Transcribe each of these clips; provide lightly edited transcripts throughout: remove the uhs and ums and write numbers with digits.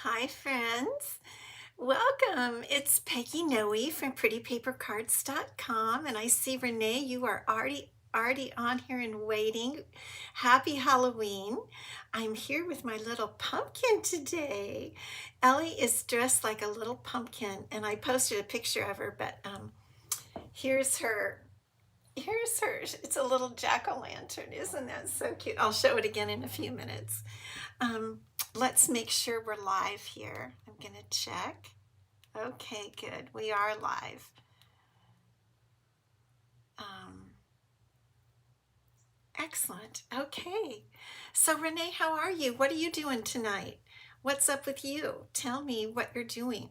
Hi, friends. Welcome. It's Peggy Noe from prettypapercards.com, and I see Renee, you are already on here and waiting. Happy Halloween. I'm here with my little pumpkin today. Ellie is dressed like a little pumpkin, and I posted a picture of her, but here's her. Here's her. It's a little jack-o'-lantern. Isn't that so cute? I'll show it again in a few minutes. Um, let's make sure we're live here. I'm gonna check. Okay, good. We are live. Um, Excellent. Okay. So Renee, how are you? What are you doing tonight? What's up with you? Tell me what you're doing.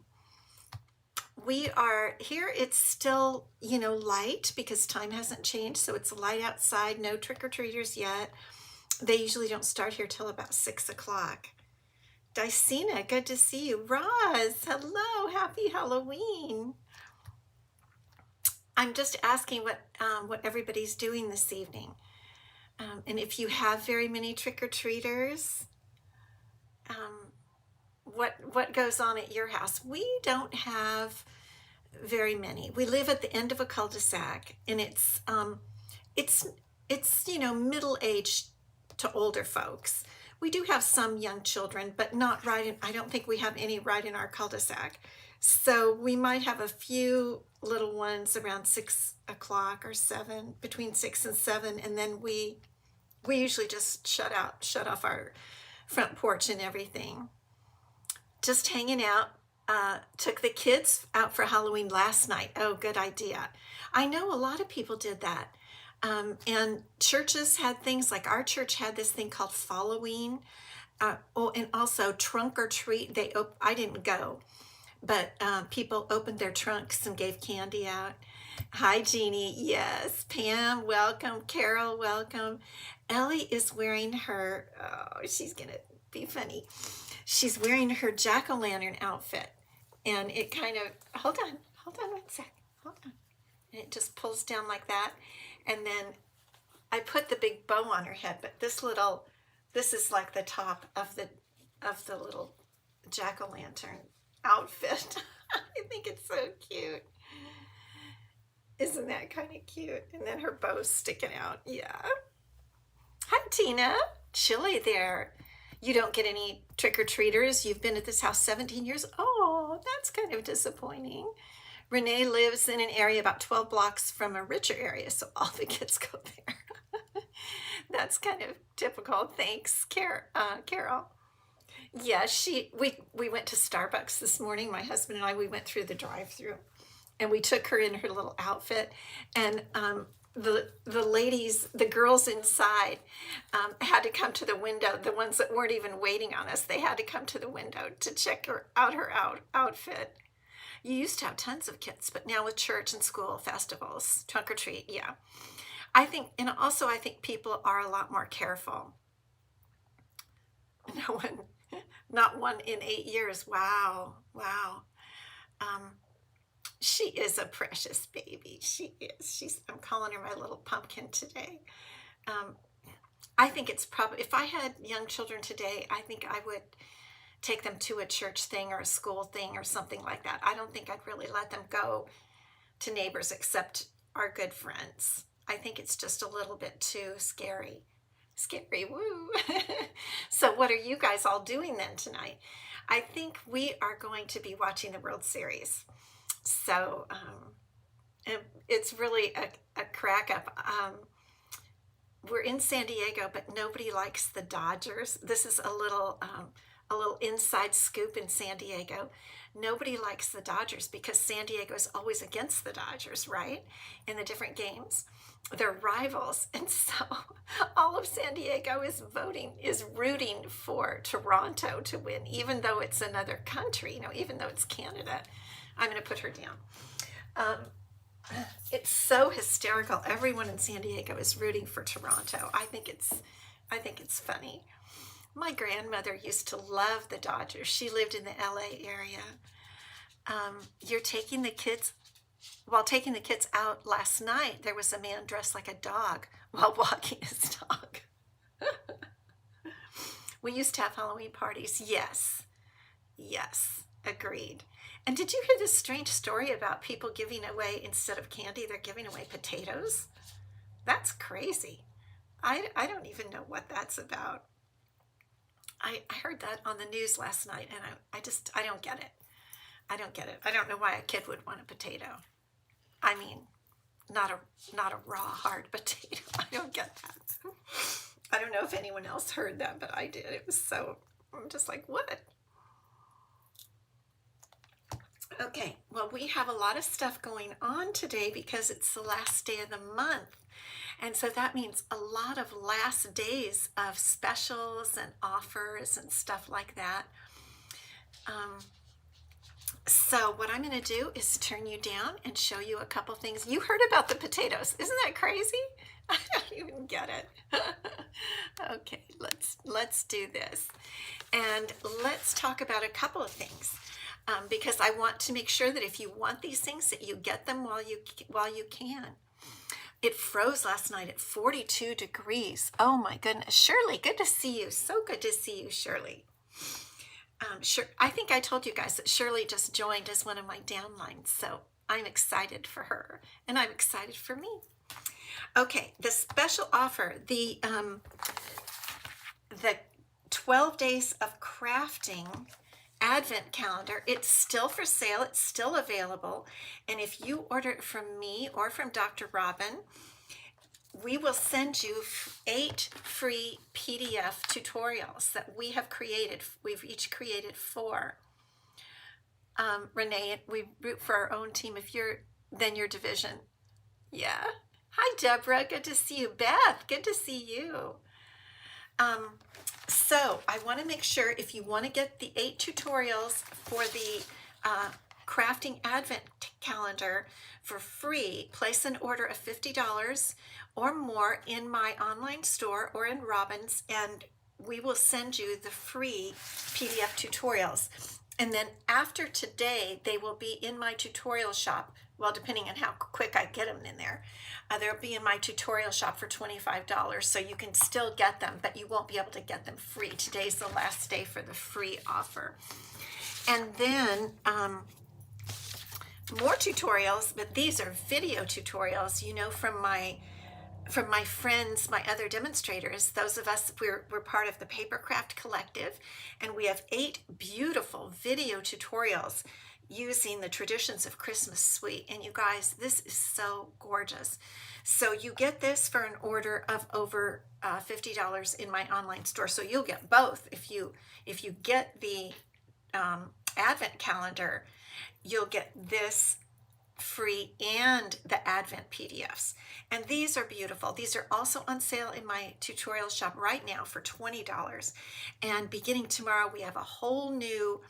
We are here. It's still, light because time hasn't changed. So it's light outside. No trick-or-treaters yet. They usually don't start here till about 6 o'clock. Dicina, good to see you. Roz, hello, happy Halloween. I'm just asking what everybody's doing this evening. And if you have very many trick-or-treaters, what goes on at your house? We don't have very many. We live at the end of a cul-de-sac, and it's middle-aged to older folks. We do have some young children, but not right in, I don't think we have any right in our cul-de-sac. So we might have a few little ones around 6 o'clock or 7, between 6 and 7, and then we usually just shut off our front porch and everything. Just hanging out. Took the kids out for Halloween last night. Oh, good idea. I know a lot of people did that. And churches had things like our church had this thing called Following. And also Trunk or Treat. I didn't go, but people opened their trunks and gave candy out. Hi, Jeannie. Yes. Pam, welcome. Carol, welcome. Ellie is wearing her, she's going to be funny. She's wearing her jack-o'-lantern outfit. And it kind of, hold on one sec. Hold on. And it just pulls down like that. And then I put the big bow on her head, but this is like the top of the little jack-o'-lantern outfit. I think it's so cute. Isn't that kind of cute? And then her bow's sticking out. Yeah. Hi, Tina. Chilly there. You don't get any trick-or-treaters. You've been at this house 17 years. Oh, that's kind of disappointing. Renee lives in an area about 12 blocks from a richer area, so all the kids go there. That's kind of typical. Thanks, Carol. Yeah, we went to Starbucks this morning. My husband and I, we went through the drive-through, and we took her in her little outfit, and the ladies, the girls inside, had to come to the window. The ones that weren't even waiting on us, they had to come to the window to check her outfit. You used to have tons of kids, but now with church and school festivals, trunk or treat, yeah. I think people are a lot more careful. No one, not one in 8 years. Wow. She is a precious baby. She is. I'm calling her my little pumpkin today. I think it's probably, if I had young children today, I think I would take them to a church thing or a school thing or something like that. I don't think I'd really let them go to neighbors except our good friends. I think it's just a little bit too scary. Scary, woo. So what are you guys all doing then tonight? I think we are going to be watching the World Series. So it's really a crack up. We're in San Diego, but nobody likes the Dodgers. This is a little inside scoop in San Diego. Nobody likes the Dodgers because San Diego is always against the Dodgers, right? In the different games. They're rivals. And so all of San Diego is rooting for Toronto to win, even though it's another country, even though it's Canada. I'm going to put her down. It's so hysterical. Everyone in San Diego is rooting for Toronto. I think it's funny. My grandmother used to love the Dodgers. She lived in the LA area. You're taking the kids, while taking the kids out last night, there was a man dressed like a dog while walking his dog. We used to have Halloween parties. Yes. Yes, agreed. And did you hear this strange story about people giving away, instead of candy, they're giving away potatoes? That's crazy. I don't even know what that's about. I heard that on the news last night, and I don't get it. I don't get it. I don't know why a kid would want a potato. I mean, not a raw hard potato. I don't get that. I don't know if anyone else heard that, but I did. It was so, I'm just like, what? Okay, well, we have a lot of stuff going on today because it's the last day of the month. And so that means a lot of last days of specials and offers and stuff like that. Um, so what I'm going to do is turn you down and show you a couple things. You heard about the potatoes. Isn't that crazy? I don't even get it. Okay, let's do this. And let's talk about a couple of things. Because I want to make sure that if you want these things, that you get them while you can. It froze last night at 42 degrees. Oh my goodness. Shirley, good to see you. So good to see you, Shirley. Sure, I think I told you guys that Shirley just joined as one of my downlines, so I'm excited for her, and I'm excited for me. Okay, the special offer, the 12 days of crafting Advent calendar, it's still for sale, it's still available, and if you order it from me or from Dr. Robin, we will send you 8 free PDF tutorials that we have created. We've each created 4. Renee, we root for our own team if you're then your division. Yeah. Hi, Deborah. Good to see you. Beth, good to see you. So I want to make sure, if you want to get the 8 tutorials for the crafting Advent calendar for free, place an order of $50 or more in my online store or in Robin's, and we will send you the free PDF tutorials. And then after today, they will be in my tutorial shop. Well, depending on how quick I get them in there, they'll be in my tutorial shop for $25. So you can still get them, but you won't be able to get them free. Today's the last day for the free offer. And then more tutorials, but these are video tutorials, you know, from my friends, my other demonstrators. Those of us, we're part of the Papercraft Collective, and we have 8 beautiful video tutorials using the Traditions of Christmas suite. And you guys, this is so gorgeous. So you get this for an order of over $50 in my online store. So you'll get both. If you get the Advent calendar, you'll get this free and the Advent PDFs. And these are beautiful. These are also on sale in my tutorial shop right now for $20. And beginning tomorrow, we have a whole new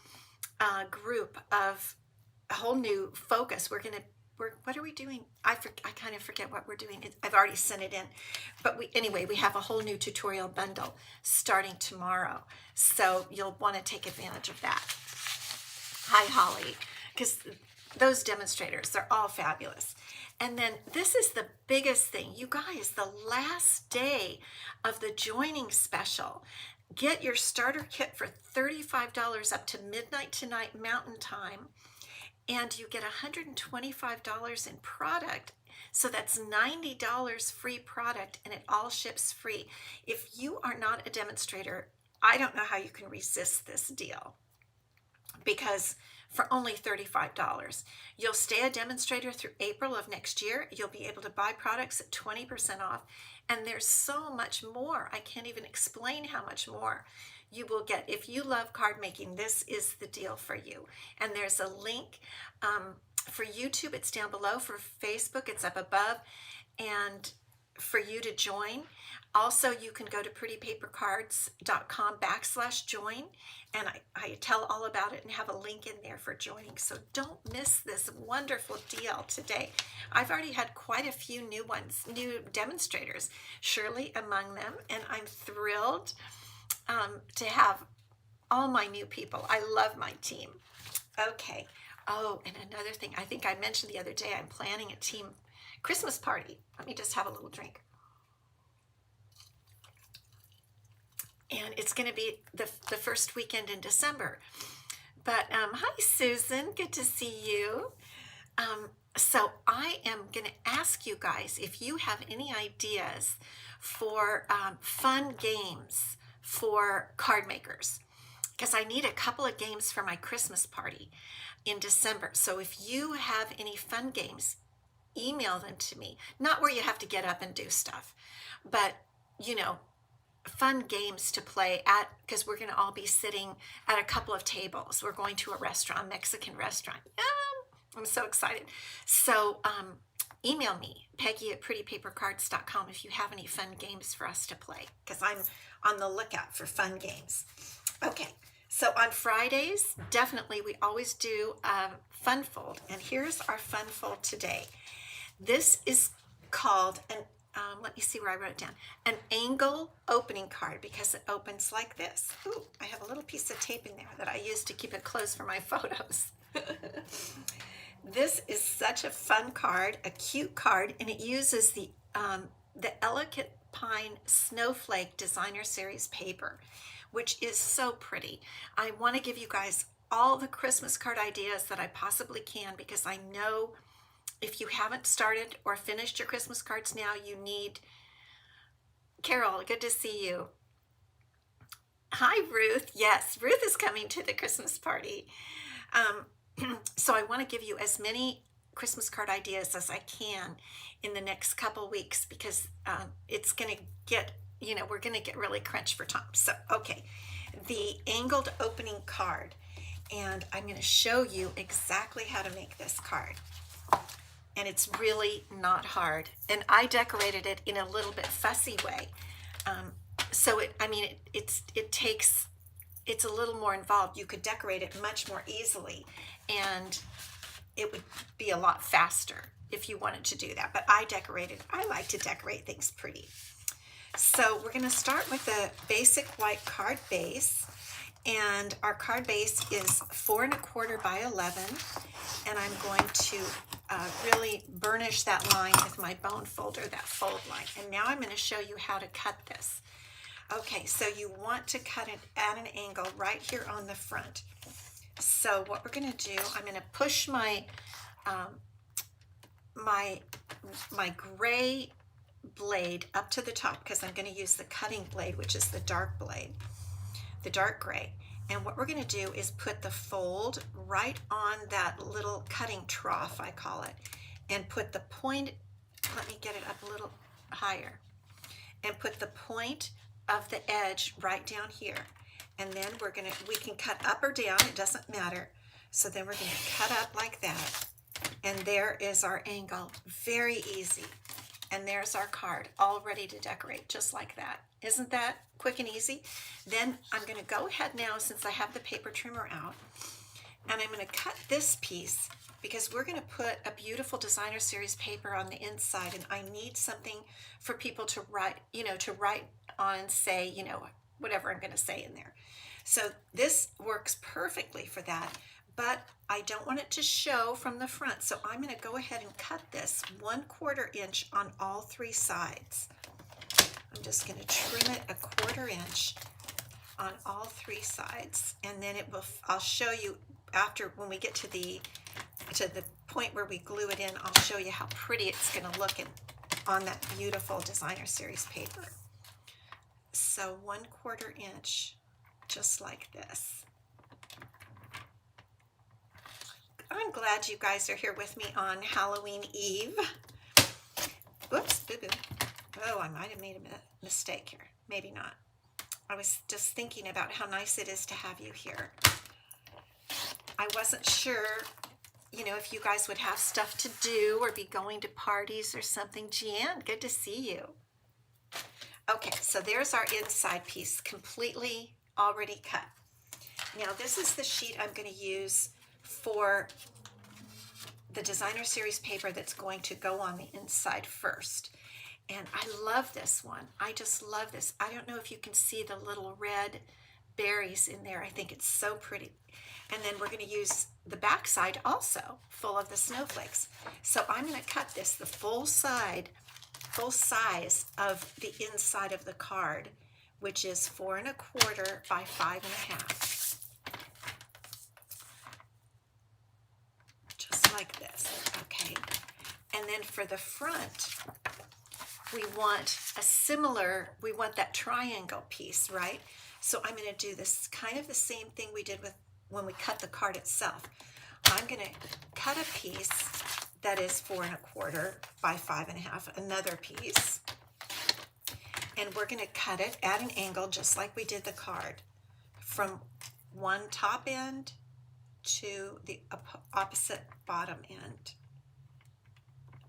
group of a whole new focus. What are we doing? I kind of forget what we're doing. I've already sent it in, but we have a whole new tutorial bundle starting tomorrow. So you'll want to take advantage of that. Hi, Holly, because those demonstrators, they're all fabulous. And then this is the biggest thing. You guys, the last day of the joining special, get your starter kit for $35 up to midnight tonight Mountain Time, and you get $125 in product. So that's $90 free product, and it all ships free. If you are not a demonstrator, I don't know how you can resist this deal, because for only $35, you'll stay a demonstrator through April of next year. You'll be able to buy products at 20% off. And there's so much more. I can't even explain how much more you will get. If you love card making, this is the deal for you. And there's a link for YouTube. It's down below. For Facebook, it's up above. And for you to join. Also, you can go to prettypapercards.com/join, and I tell all about it and have a link in there for joining. So don't miss this wonderful deal today. I've already had quite a few new demonstrators, Shirley among them, and I'm thrilled to have all my new people. I love my team. Okay. Oh, and another thing, I think I mentioned the other day, I'm planning a team Christmas party. Let me just have a little drink. And it's going to be the first weekend in December. But hi, Susan. Good to see you. So I am going to ask you guys if you have any ideas for fun games for card makers, because I need a couple of games for my Christmas party in December. So if you have any fun games, email them to me. Not where you have to get up and do stuff, but you know, fun games to play at, because we're going to all be sitting at a couple of tables. We're going to a restaurant, Mexican restaurant. I'm so excited. So email me, Peggy at prettypapercards.com, if you have any fun games for us to play, because I'm on the lookout for fun games. Okay, so on Fridays, definitely we always do a fun fold, and here's our fun fold today. This is called an let me see where I wrote it down. An angle opening card, because it opens like this. Ooh, I have a little piece of tape in there that I use to keep it closed for my photos. This is such a fun card, a cute card, and it uses the Elegant Pine Snowflake Designer Series paper, which is so pretty. I want to give you guys all the Christmas card ideas that I possibly can, because I know if you haven't started or finished your Christmas cards now, you need... Carol, good to see you. Hi, Ruth. Yes, Ruth is coming to the Christmas party. So I want to give you as many Christmas card ideas as I can in the next couple weeks, because it's going to get, we're going to get really crunched for time. So, okay, the angled opening card. And I'm going to show you exactly how to make this card. And it's really not hard. And I decorated it in a little bit fussy way. So it's a little more involved. You could decorate it much more easily, and it would be a lot faster if you wanted to do that. But I like to decorate things pretty. So we're gonna start with the basic white card base. And our card base is 4 1/4 by 11. And I'm going to really burnish that line with my bone folder, that fold line. And now I'm going to show you how to cut this. Okay, so you want to cut it at an angle right here on the front. So what we're going to do, I'm going to push my my gray blade up to the top, because I'm going to use the cutting blade, which is the dark blade, the dark gray. And what we're going to do is put the fold right on that little cutting trough, I call it, and put the point, let me get it up a little higher, and put the point of the edge right down here. And then we can cut up or down, it doesn't matter. So then we're going to cut up like that. And there is our angle, very easy. And there's our card, all ready to decorate, just like that. Isn't that quick and easy? Then I'm going to go ahead now, since I have the paper trimmer out, and I'm going to cut this piece, because we're going to put a beautiful designer series paper on the inside, and I need something for people to write, to write on, say, whatever I'm going to say in there. So this works perfectly for that. But I don't want it to show from the front, so I'm going to go ahead and cut this 1/4 inch on all 3 sides. I'm just going to trim it a 1/4 inch on all 3 sides, and then I'll show you after, when we get to the point where we glue it in, I'll show you how pretty it's going to look on that beautiful designer series paper. So 1/4 inch, just like this. I'm glad you guys are here with me on Halloween Eve. Oops, boo-boo. Oh, I might have made a mistake here. Maybe not. I was just thinking about how nice it is to have you here. I wasn't sure, if you guys would have stuff to do or be going to parties or something. Jan, good to see you. Okay, so there's our inside piece, completely already cut. Now, this is the sheet I'm going to use for the designer series paper that's going to go on the inside first. And I love this one. I just love this. I don't know if you can see the little red berries in there. I think it's so pretty. And then we're going to use the back side also, full of the snowflakes. So I'm going to cut this the full size of the inside of the card, which is 4 1/4 by 5 1/2. like this, okay? And then for the front, we want we want that triangle piece, right? So I'm going to do this kind of the same thing we did with when we cut the card itself. I'm going to cut a piece that is 4 1/4 by 5 1/2, another piece, and we're going to cut it at an angle just like we did the card, from one top end to the opposite bottom end,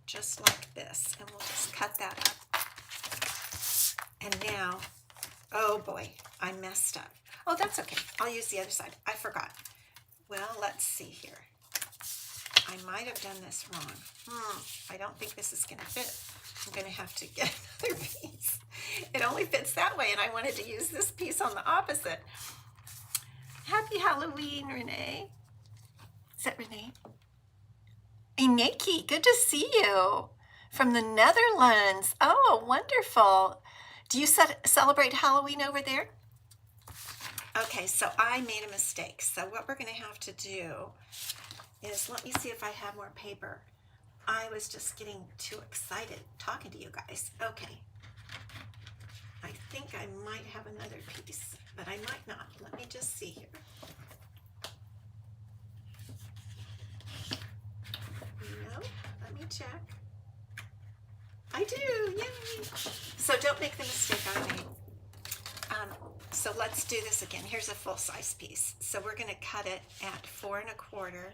just like this, and we'll just cut that up. And now, oh boy, I messed up. Oh, that's okay. I'll use the other side. I forgot. Well, let's see here. I might have done this wrong. I don't think this is going to fit. I'm going to have to get another piece. It only fits that way, and I wanted to use this piece on the opposite. Happy Halloween, Renee. Is that Renee? Ineki, good to see you from the Netherlands. Oh, wonderful. Do you celebrate Halloween over there? Okay, so I made a mistake. So what we're going to have to do is, let me see if I have more paper. I was just getting too excited talking to you guys. Okay. I think I might have another piece, but I might not. Let me just see here. No, let me check. I do, yay! So don't make the mistake I made. So let's do this again. Here's a full-size piece. So we're going to cut it at 4 1/4.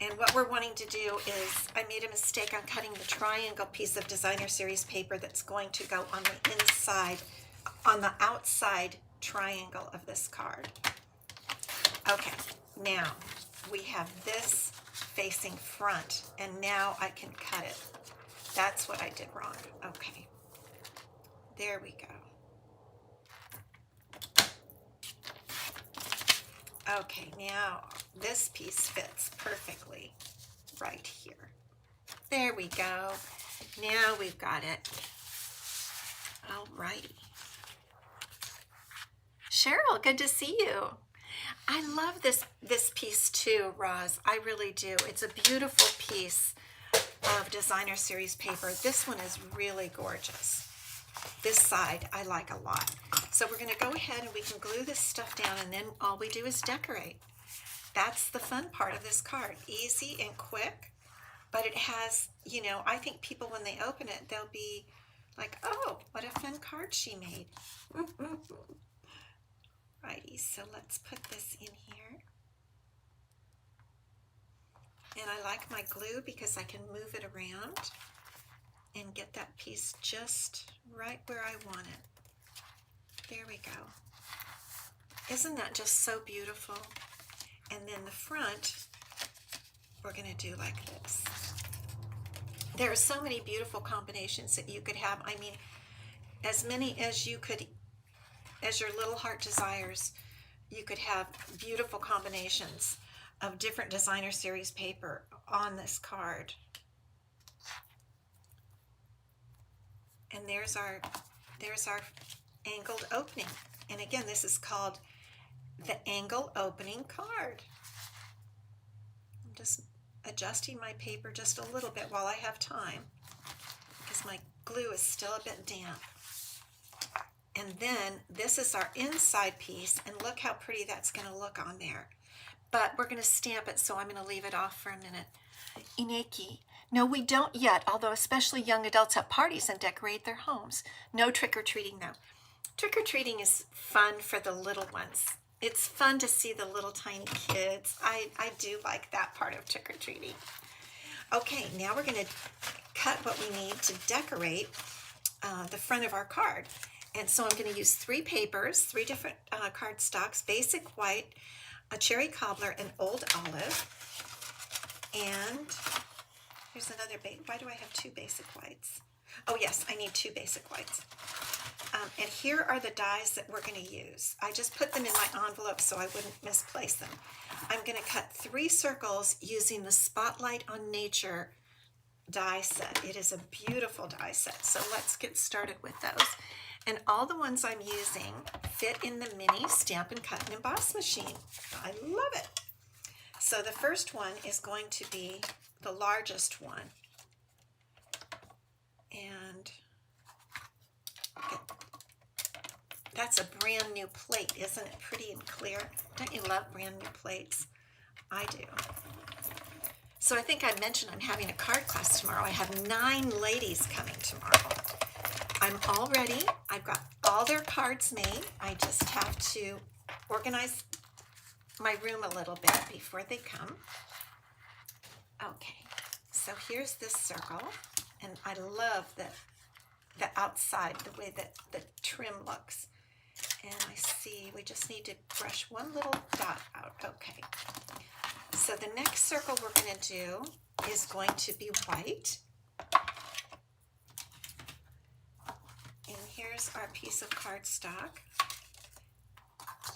And what we're wanting to do is, I made a mistake on cutting the triangle piece of designer series paper that's going to go on the inside, on the outside triangle of this card. Okay, now we have this facing front, and now I can cut it. That's what I did wrong. Okay, there we go. Okay, now this piece fits perfectly right here. There we go. Now we've got it. All righty. Cheryl, good to see you. I love this piece too, Roz. I really do. It's a beautiful piece of designer series paper. This one is really gorgeous. This side I like a lot. So we're going to go ahead and we can glue this stuff down, and then all we do is decorate. That's the fun part of this card. Easy and quick, but it has, you know, I think people when they open it, they'll be like, oh, what a fun card she made. Righty, so let's put this in here. And I like my glue because I can move it around and get that piece just right where I want it. There we go. Isn't that just so beautiful? And then the front, we're going to do like this. There are so many beautiful combinations that you could have. I mean, as many as you could, as your little heart desires, you could have beautiful combinations of different designer series paper on this card. And there's our angled opening. And again, this is called the angle opening card. I'm just adjusting my paper just a little bit while I have time, because my glue is still a bit damp. And then this is our inside piece, and look how pretty that's going to look on there. But we're going to stamp it, so I'm going to leave it off for a minute. Ineki, no, we don't yet, although especially young adults have parties and decorate their homes. No trick-or-treating, though. Trick-or-treating is fun for the little ones. It's fun to see the little tiny kids. I do like that part of trick-or-treating. Okay, now we're going to cut what we need to decorate the front of our card. And so I'm going to use 3 papers, 3 different card stocks, basic white, a cherry cobbler, and old olive. And here's another, why do I have 2 basic whites? Oh yes, I need 2 basic whites. And here are the dies that we're going to use. I just put them in my envelope so I wouldn't misplace them. I'm going to cut 3 circles using the Spotlight on Nature die set. It is a beautiful die set, so let's get started with those. And all the ones I'm using fit in the mini Stampin' Cut and Emboss machine. I love it. So the first one is going to be the largest one. And that's a brand new plate. Isn't it pretty and clear? Don't you love brand new plates? I do. So I think I mentioned I'm having a card class tomorrow. I have 9 ladies coming tomorrow. I'm all ready. I've got all their cards made. I just have to organize my room a little bit before they come. Okay, so here's this circle, and I love the outside, the way that the trim looks. And I see we just need to brush one little dot out. Okay, so the next circle we're going to do is going to be white. And here's our piece of cardstock.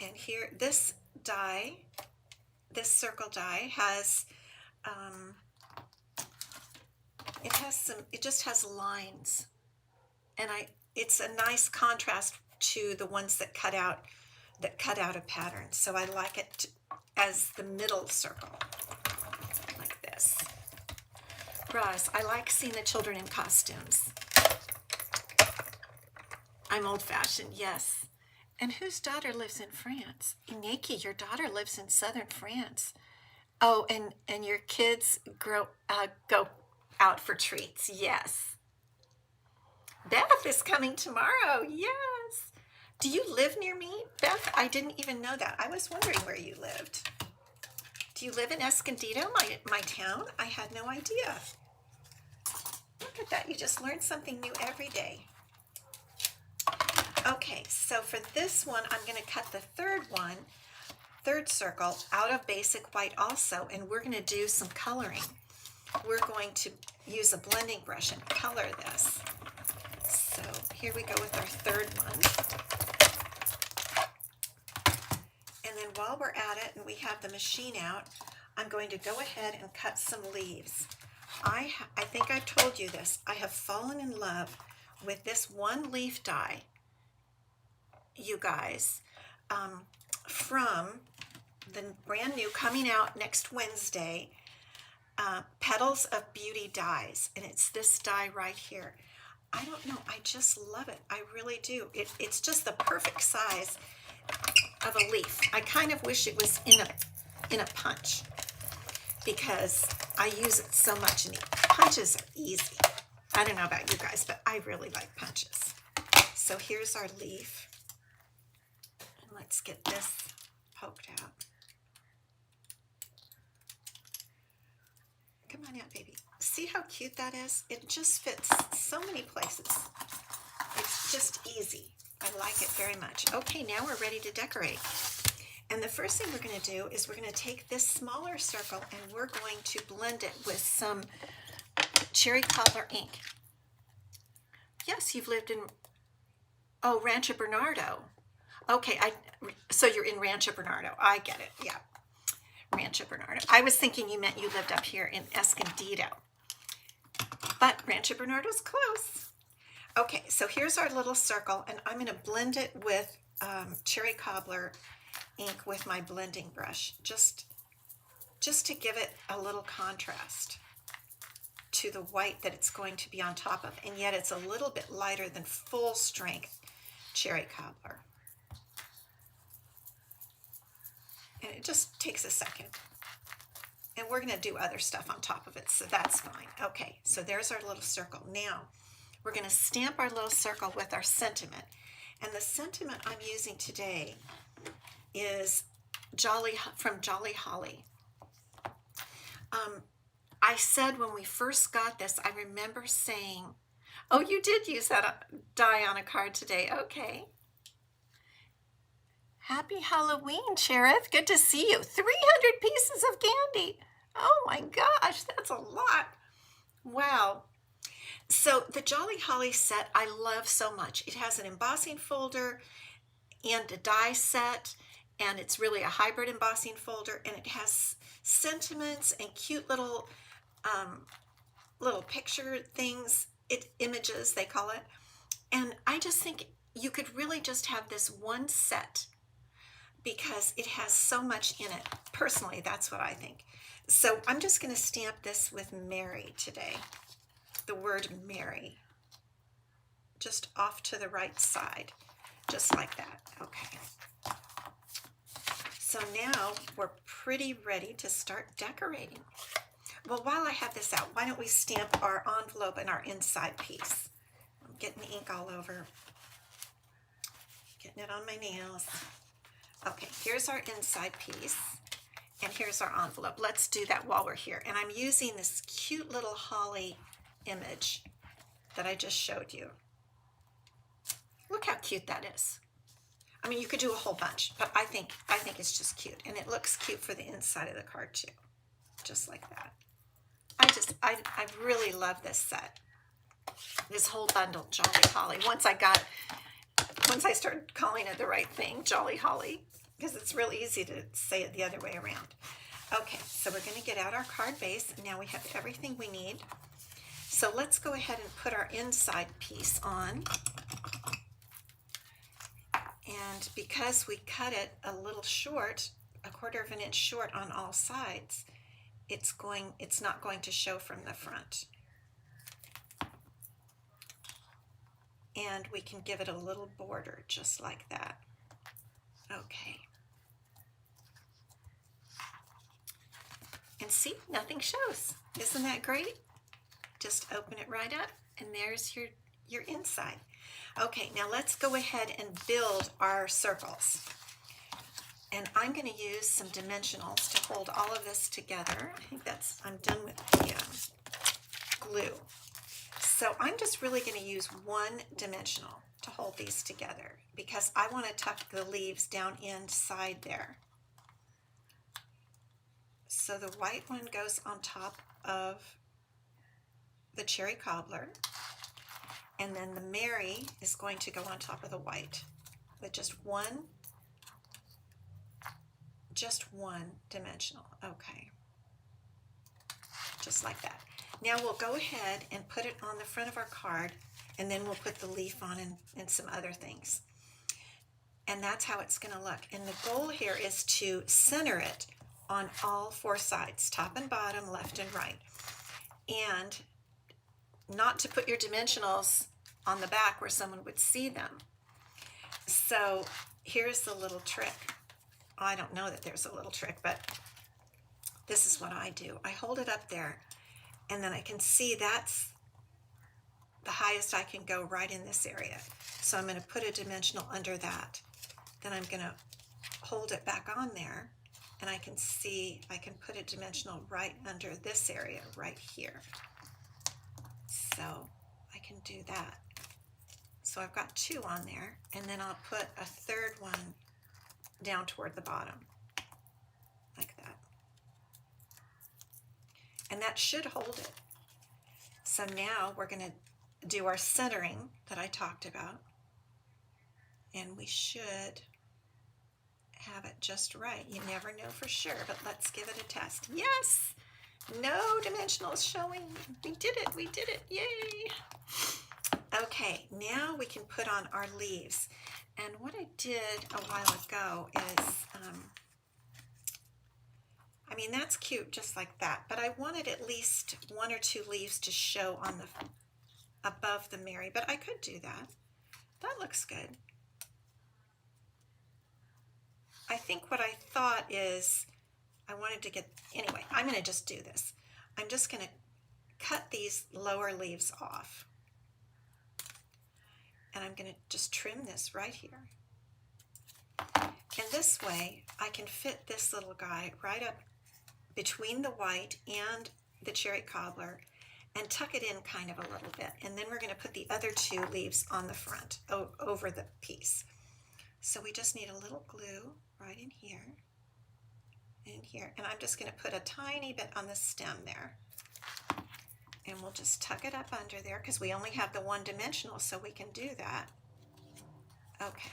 And here, this die, this circle die has, it just has lines. And it's a nice contrast to the ones that cut out a pattern. So I like it as the middle circle, like this. Ross, I like seeing the children in costumes. I'm old-fashioned, yes. And whose daughter lives in France? Inaki, your daughter lives in southern France. Oh, and your kids go out for treats, yes. Beth is coming tomorrow, yes. Do you live near me, Beth? I didn't even know that. I was wondering where you lived. Do you live in Escondido, my town? I had no idea. Look at that, you just learn something new every day. Okay, so for this one, I'm going to cut the third circle out of basic white also, and we're going to do some coloring. We're going to use a blending brush and color this. So here we go with our third one. And then while we're at it and we have the machine out, I'm going to go ahead and cut some leaves. I think I've told you this. I have fallen in love with this one leaf die, you guys, from the brand new, coming out next Wednesday, Petals of Beauty dies, and it's this die right here. I don't know, I just love it. I really do. It's just the perfect size of a leaf. I kind of wish it was in a punch, because I use it so much, and punches are easy. I don't know about you guys, but I really like punches. So here's our leaf. Let's get this poked out. Come on out, baby. See how cute that is? It just fits so many places. It's just easy. I like it very much. Okay, now we're ready to decorate. And the first thing we're going to do is we're going to take this smaller circle and we're going to blend it with some cherry cobbler ink. Yes, you've lived in, oh, Rancho Bernardo. Okay, so you're in Rancho Bernardo. I get it, yeah. Rancho Bernardo. I was thinking you meant you lived up here in Escondido. But Rancho Bernardo's close. Okay, so here's our little circle, and I'm going to blend it with cherry cobbler ink with my blending brush, just to give it a little contrast to the white that it's going to be on top of, and yet it's a little bit lighter than full strength cherry cobbler. And it just takes a second. And we're going to do other stuff on top of it, so that's fine. Okay, so there's our little circle. Now, we're going to stamp our little circle with our sentiment. And the sentiment I'm using today is from Jolly Holly. I said when we first got this, I remember saying, oh, you did use that die on a card today. Okay. Happy Halloween, Cherith. Good to see you. 300 pieces of candy. Oh my gosh, that's a lot. Wow. So the Jolly Holly set I love so much. It has an embossing folder and a die set, and it's really a hybrid embossing folder, and it has sentiments and cute little picture things, images they call it. And I just think you could really just have this one set, because it has so much in it. Personally, that's what I think. So I'm just going to stamp this with Mary today. The word Mary. Just off to the right side. Just like that. Okay. So now we're pretty ready to start decorating. Well, while I have this out, why don't we stamp our envelope and our inside piece? I'm getting the ink all over. Getting it on my nails. Okay, here's our inside piece, and here's our envelope. Let's do that while we're here. And I'm using this cute little holly image that I just showed you. Look how cute that is. I mean, you could do a whole bunch, but I think it's just cute, and it looks cute for the inside of the card too, just like that. I really love this set. This whole bundle, Jolly Holly. Once I started calling it the right thing, Jolly Holly, because it's really easy to say it the other way around. Okay, so we're going to get out our card base. Now we have everything we need. So let's go ahead and put our inside piece on. And because we cut it a little short, 1/4 of an inch short on all sides, it's not going to show from the front. And we can give it a little border just like that. Okay. And see, nothing shows. Isn't that great? Just open it right up, and there's your inside. Okay, now let's go ahead and build our circles. And I'm going to use some dimensionals to hold all of this together. I think I'm done with the glue. So I'm just really going to use 1 dimensional to hold these together because I want to tuck the leaves down inside there. So the white one goes on top of the cherry cobbler, and then the Mary is going to go on top of the white with just one dimensional. Okay, just like that. Now we'll go ahead and put it on the front of our card, and then we'll put the leaf on and some other things. And that's how it's going to look. And the goal here is to center it on all 4 sides, top and bottom, left and right. And not to put your dimensionals on the back where someone would see them. So here's the little trick. I don't know that there's a little trick, but this is what I do. I hold it up there, and then I can see that's the highest I can go right in this area. So I'm going to put a dimensional under that. Then I'm going to hold it back on there, and I can see I can put a dimensional right under this area right here. So I can do that. So I've got 2 on there, and then I'll put a 3rd one down toward the bottom, like that. And that should hold it. So now we're going to do our centering that I talked about, and we should have it just right. You never know for sure, but let's give it a test. Yes! No dimensionals showing. We did it, yay! Okay, now we can put on our leaves. And what I did a while ago is, I mean, that's cute just like that, but I wanted at least 1 or 2 leaves to show on the above the Mary, but I could do that. That looks good. I think what I thought is I wanted to get, anyway, I'm going to just do this. I'm just going to cut these lower leaves off. And I'm going to just trim this right here. And this way, I can fit this little guy right up between the white and the cherry cobbler and tuck it in kind of a little bit. And then we're going to put the other 2 leaves on the front, over the piece. So we just need a little glue right in here, and here. And I'm just going to put a tiny bit on the stem there. And we'll just tuck it up under there because we only have the 1 dimensional, so we can do that. Okay,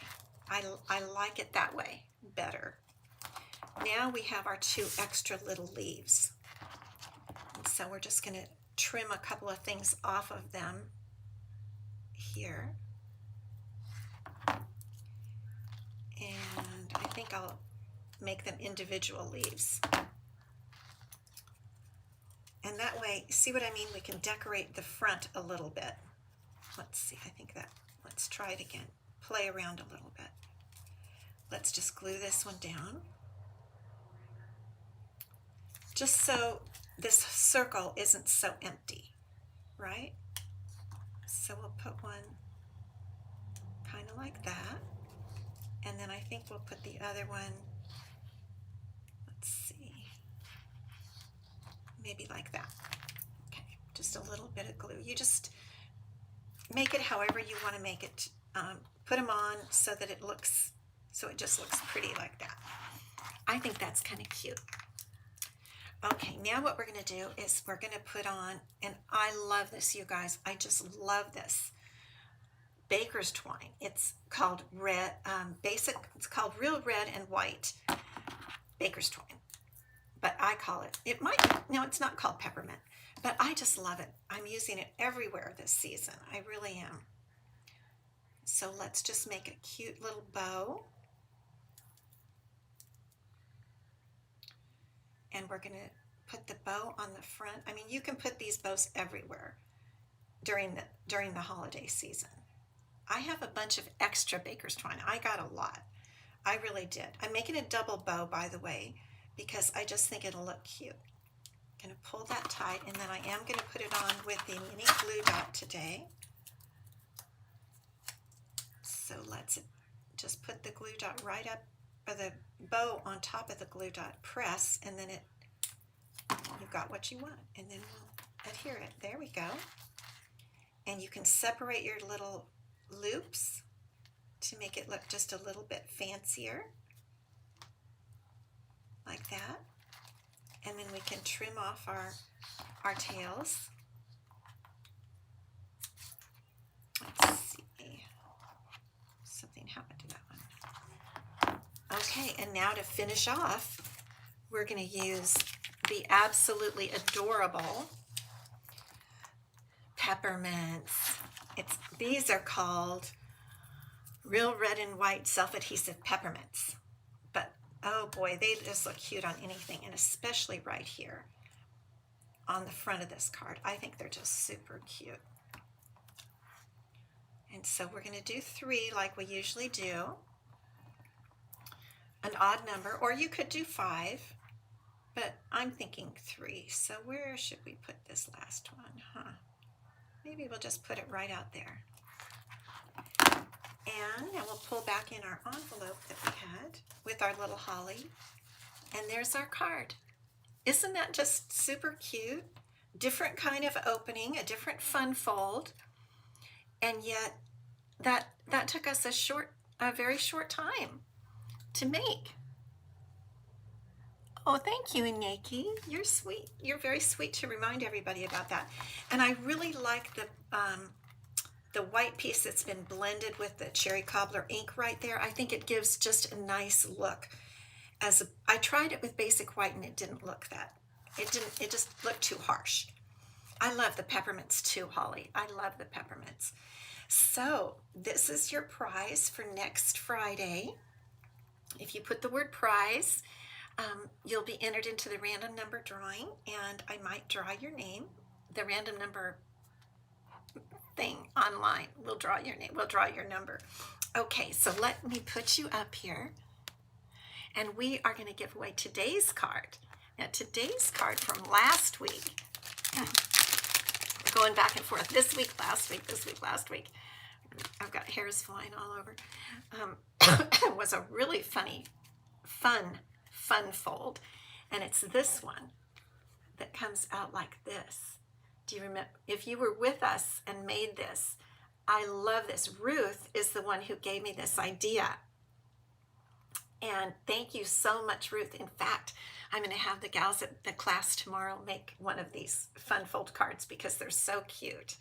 I like it that way better. Now we have our 2 extra little leaves. And so we're just going to trim a couple of things off of them here. And I think I'll make them individual leaves. And that way, see what I mean? We can decorate the front a little bit. Let's see, let's try it again. Play around a little bit. Let's just glue this one down. Just so this circle isn't so empty, right? So we'll put one kind of like that. And then I think we'll put the other one, let's see, maybe like that. Okay, just a little bit of glue. You just make it however you want to make it. Put them on so that it just looks pretty like that. I think that's kind of cute. Okay, now what we're going to do is we're going to put on, and I love this, you guys. I just love this baker's twine. It's called red, it's called real red and white baker's twine. But I call it, no, it's not called peppermint, but I just love it. I'm using it everywhere this season. I really am. So let's just make a cute little bow. And we're going to put the bow on the front. I mean, you can put these bows everywhere during the holiday season. I have a bunch of extra baker's twine. I got a lot. I really did. I'm making a double bow, by the way, because I just think it'll look cute. I'm going to pull that tight, and then I am going to put it on with the mini glue dot today. So let's just put the glue dot right up, or the bow on top of the glue dot, press, and then you've got what you want, and then we'll adhere it. There we go. And you can separate your little loops to make it look just a little bit fancier, like that. And then we can trim off our tails. Let's see. Something happened to that one. Okay, and now to finish off, we're going to use the absolutely adorable peppermints. These are called real red and white self-adhesive peppermints. But oh boy, they just look cute on anything, and especially right here on the front of this card. I think they're just super cute. And so we're going to do 3 like we usually do. An odd number, or you could do 5, but I'm thinking 3. So where should we put this last one, Maybe we'll just put it right out there. And now we'll pull back in our envelope that we had with our little holly. And there's our card. Isn't that just super cute? Different kind of opening, a different fun fold. And yet that took us a very short time to make. Oh, thank you, Iñaki. You're sweet. You're very sweet to remind everybody about that. And I really like the white piece that's been blended with the cherry cobbler ink right there. I think it gives just a nice look. I tried it with basic white and it didn't look that. It just looked too harsh. I love the peppermints too, Holly. I love the peppermints. So this is your prize for next Friday. If you put the word prize, you'll be entered into the random number drawing, and I might draw your name. The random number thing online will draw your name. We'll draw your number. Okay, so let me put you up here, and we are going to give away today's card. Now, today's card from last week. Going back and forth. This week, last week, this week, last week. I've got hairs flying all over. It was a really fun fold, and it's this one that comes out like this. Do you remember? If you were with us and made this, I love this. Ruth is the one who gave me this idea, and thank you so much, Ruth. In fact, I'm going to have the gals at the class tomorrow make one of these fun fold cards because they're so cute.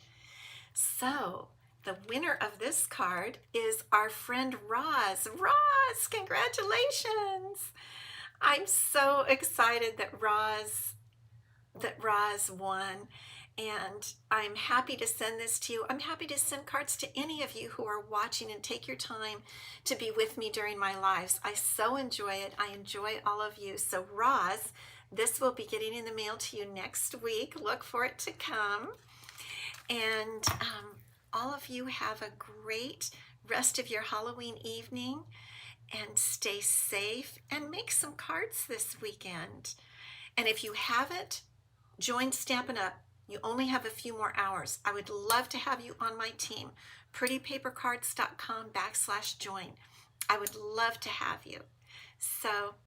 So the winner of this card is our friend Roz. Roz, congratulations! I'm so excited that Roz won, And I'm happy to send this to you. I'm happy to send cards to any of you who are watching and take your time to be with me during my lives. I so enjoy it. I enjoy all of you. So Roz, this will be getting in the mail to you next week. Look for it to come. And all of you have a great rest of your Halloween evening, and stay safe and make some cards this weekend. And if you haven't, join Stampin' Up. You only have a few more hours. I would love to have you on my team. prettypapercards.com/join. I would love to have you. So